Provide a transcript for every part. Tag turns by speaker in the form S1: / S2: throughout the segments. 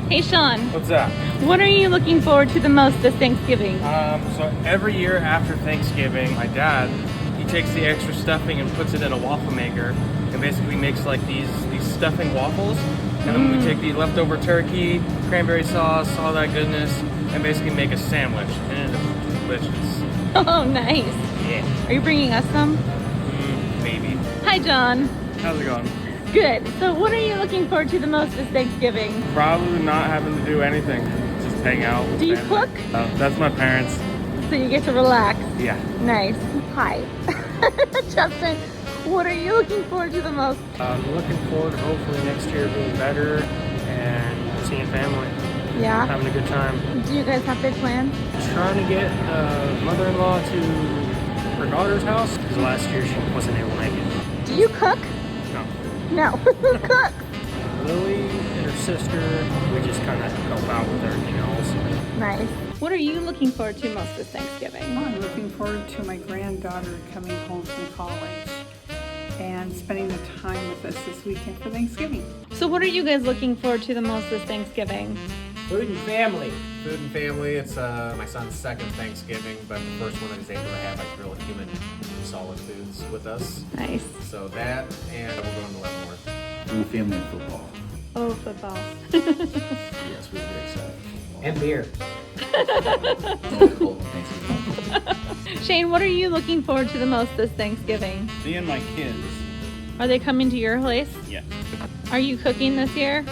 S1: Hey Sean,
S2: What's up?
S1: what are you looking forward to the most this Thanksgiving?
S2: So every year after Thanksgiving, my dad, he takes the extra stuffing and puts it in a waffle maker and basically makes like these stuffing waffles. And then we take the leftover turkey, cranberry sauce, all that goodness, and basically make a sandwich. And it's delicious.
S1: Oh, nice.
S2: Yeah.
S1: Are you bringing us some?
S2: Maybe.
S1: Hi John.
S2: How's it going?
S1: Good. So what are you looking forward to the most this Thanksgiving?
S2: Probably not having to do anything. Just hang out with
S1: Do you
S2: family.
S1: cook?
S2: That's my parents.
S1: So you get to relax.
S2: Yeah.
S1: Nice. Hi. Justin, what are you looking forward to the most?
S3: I'm looking forward to hopefully next year being better and seeing family,
S1: Yeah?
S3: having a good time.
S1: Do you guys have big plans?
S3: Trying to get mother-in-law to her daughter's house because last year she wasn't able to make it.
S1: Do you cook?
S3: No.
S1: No. Who cooks?
S3: Lily and her sister, we just kind of help out with everything else.
S1: Nice. What are you looking forward to most this Thanksgiving?
S4: I'm looking forward to my granddaughter coming home from college and spending the time with us this weekend for Thanksgiving.
S1: So what are you guys looking forward to the most this Thanksgiving?
S5: Food and family. Food and family. It's my son's second Thanksgiving, but the first one that he's able to have like real human solid foods with us.
S1: Nice.
S5: So that, and we're going to Leavenworth.
S6: Full family and football.
S1: Oh, football.
S6: Yes, we're very excited.
S5: And beer.
S6: Cold Thanksgiving.
S1: Shane, what are you looking forward to the most this Thanksgiving?
S7: Seeing my kids.
S1: Are they coming to your place?
S7: Yes.
S1: Are you cooking this year?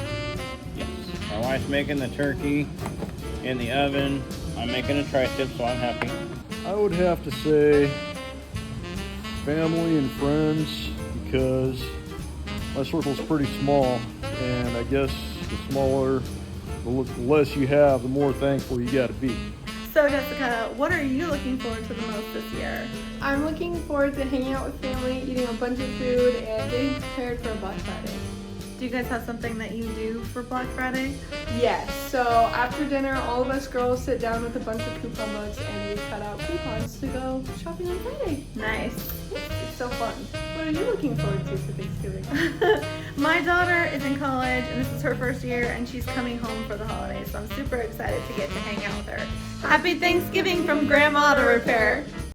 S7: Yes. My wife's making the turkey in the oven. I'm making a tri-tip, so I'm happy.
S8: I would have to say family and friends because my circle's pretty small, and I guess the smaller, the less you have, the more thankful you gotta be.
S1: So Jessica, what are you looking forward to the most this year?
S9: I'm looking forward to hanging out with family, eating a bunch of food, and getting prepared for Black Friday.
S1: Do you guys have something that you do for Black Friday?
S9: Yes, so after dinner, all of us girls sit down with a bunch of coupon books and we cut out coupons to go shopping on Friday.
S1: Nice.
S9: It's so fun. What are you looking forward to for Thanksgiving?
S1: My daughter is in college and this is her first year and she's coming home for the holidays, so I'm super excited to get to hang out with her. Happy Thanksgiving from Grandma Auto Repair.